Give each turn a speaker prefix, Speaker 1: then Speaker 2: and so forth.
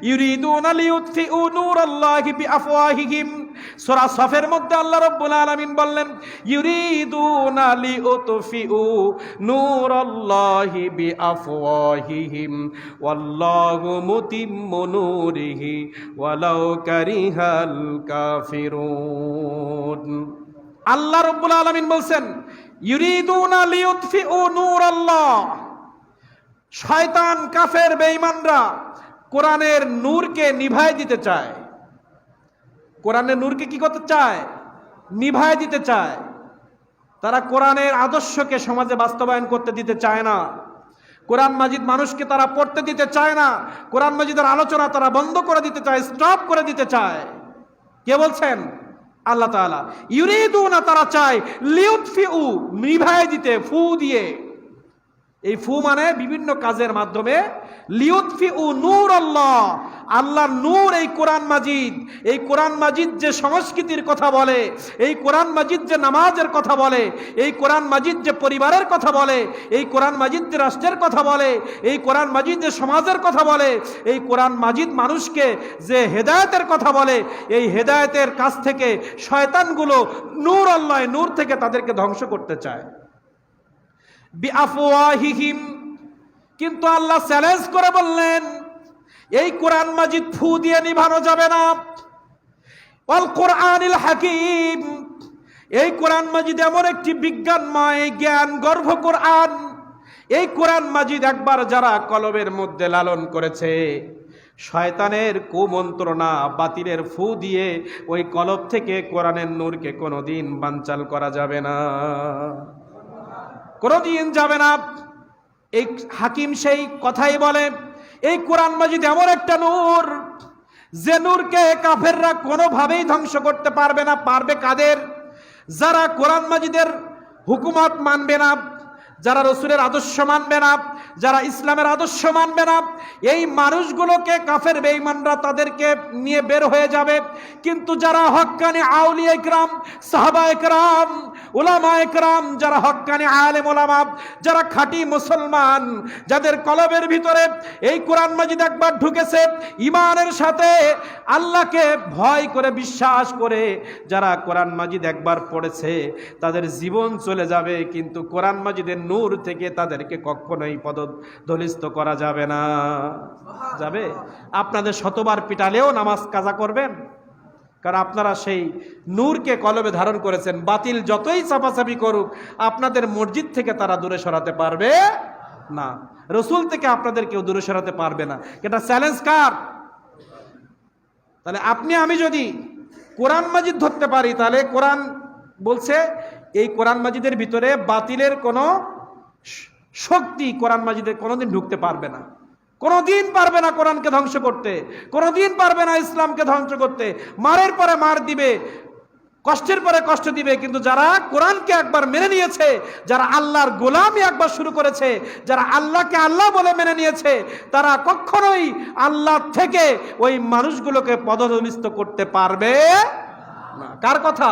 Speaker 1: ইউরিদুনা লিইউতফিউ নূরাল্লাহি বিআফওয়াহিহিম। সূরা সফের মধ্যে আল্লাহ রাব্বুল আলামিন বললেন, ইউরিদুনা লিইউতফিউ নূরাল্লাহি বিআফওয়াহিহিম ওয়াল্লাহু মুতিম্মু নূরিহি ওয়ালাউ কারিহাল কাফিরুন। আল্লাহ রাব্বুল আলামিন বলছেন, ইউরিদুনা লিইউতফিউ নূরাল্লাহ। শয়তান, কাফের, বেঈমানরা কোরআনের নূরকে নিভায় দিতে চায়। কোরআনের নূরকে কি করতে চায়? নিভায় দিতে চায়। তারা কোরআনের আদর্শকে সমাজে বাস্তবায়ন করতে দিতে চায় না। কোরআন মাজিদ মানুষকে তারা পড়তে দিতে চায় না। কোরআন মাজিদের আলোচনা তারা বন্ধ করে দিতে চায়, স্টপ করে দিতে চায়। কে বলছেন? আল্লাহ তাআলা। ইউরিদুনা, তারা চায়, লিউতফিউ, নিভায় দিতে, ফু দিয়ে। এই ফু মানে বিভিন্ন কাজের মাধ্যমে। লিউতফিউ নূরাল্লাহ, আল্লাহর নূর, এই কোরআন মাজিদ। এই কোরআন মাজিদ যে সংস্কৃতির কথা বলে, এই কোরআন মাজিদ যে নামাজের কথা বলে, এই কোরআন মাজিদ যে পরিবারের কথা বলে, এই কোরআন মাজিদ যে রাষ্ট্রের কথা বলে, এই কোরআন মাজিদ যে সমাজের কথা বলে, এই কোরআন মাজিদ মানুষকে যে হেদায়েতের কথা বলে, এই হেদায়েতের কাছ থেকে শয়তানগুলো নূর, আল্লাহ নূর থেকে তাদেরকে ধ্বংস করতে চায়। বিআফওয়াহিহিম, কিন্তু আল্লাহ চ্যালেঞ্জ করে বললেন, এই কোরআন মাজিদ ফু দিয়ে নিভানো যাবে না। ওয়াল কোরআনিল হাকিম, এই কোরআন মাজিদ এমন একটি বিজ্ঞানময়, জ্ঞান গর্ভ কোরআন। এই কোরআন মাজিদ একবার যারা কলবের মধ্যে লালন করেছে, শয়তানের কুমন্ত্রণা, বাতিলের ফু দিয়ে ওই কলব থেকে কোরআনের নূরকে কোনোদিন বানচাল করা যাবে না, কোনোদিন যাবে না। এই হাকিম সেই কথাই বলে, এই কোরআন মাজিদ এমন একটা নূর, যে নূরকে কাফেররা কোনোভাবেই ধ্বংস করতে পারবে না। পারবে কাদের? যারা কোরআন মাজিদের হুকুমত মানবে না, যারা রসুলের আদর্শ মানবে না, যারা ইসলামের আদর্শ মানবে না, এই মানুষগুলোকে কাফের বেঈমানরা তাদেরকে নিয়ে বের হয়ে যাবে। কিন্তু যারা হক্কানি আউলিয়া ইকরাম, সাহাবা ইকরাম, উলামা ইকরাম, যারা হক্কানি আলেম উলামা, যারা খাঁটি মুসলমান, যাদের কলবের ভিতরে এই কোরআন মাজিদ একবার ঢুকেছে, ঈমানের সাথে আল্লাহকে ভয় করে, বিশ্বাস করে যারা কোরআন মাজিদ একবার পড়েছে, তাদের জীবন চলে যাবে, কিন্তু কোরআন মাজিদের নূর থেকে তাদেরকে কখনোই পদদলিত করা যাবে না। যাবে? আপনাদের শতবার পিটালেও নামাজ কাজা করবেন, কারণ আপনারা সেই নূরকে কলবে ধারণ করেছেন। বাতিল যতই চাপাচাপি করুক, আপনাদের মসজিদ থেকে তারা দূরে সরাতে পারবে না, রসুল থেকে আপনাদের কেউ দূরে সরাতে পারবে না। এটা চ্যালেঞ্জ কার? তাহলে আপনি আমি যদি কোরআন মাজিদ ধরতে পারি, তাহলে কোরআন বলছে এই কোরআন মাজিদের ভিতরে বাতিলের কোনো শক্তি কোরআন মাজিদে কোনোদিন ঢুকতে পারবে না, কোনোদিন পারবে না কোরআনকে ধ্বংস করতে, কোনোদিন পারবে না ইসলামকে ধ্বংস করতে। মারের পরে মার দিবে, কষ্টের পরে কষ্ট দিবে, কিন্তু যারা কোরআনকে একবার মেনে নিয়েছে, যারা আল্লাহর গোলামি একবার শুরু করেছে, যারা আল্লাহকে আল্লাহ বলে মেনে নিয়েছে, তারা কখনোই আল্লাহ থেকে ওই মানুষগুলোকে পদদলিত করতে পারবে না। কার কথা?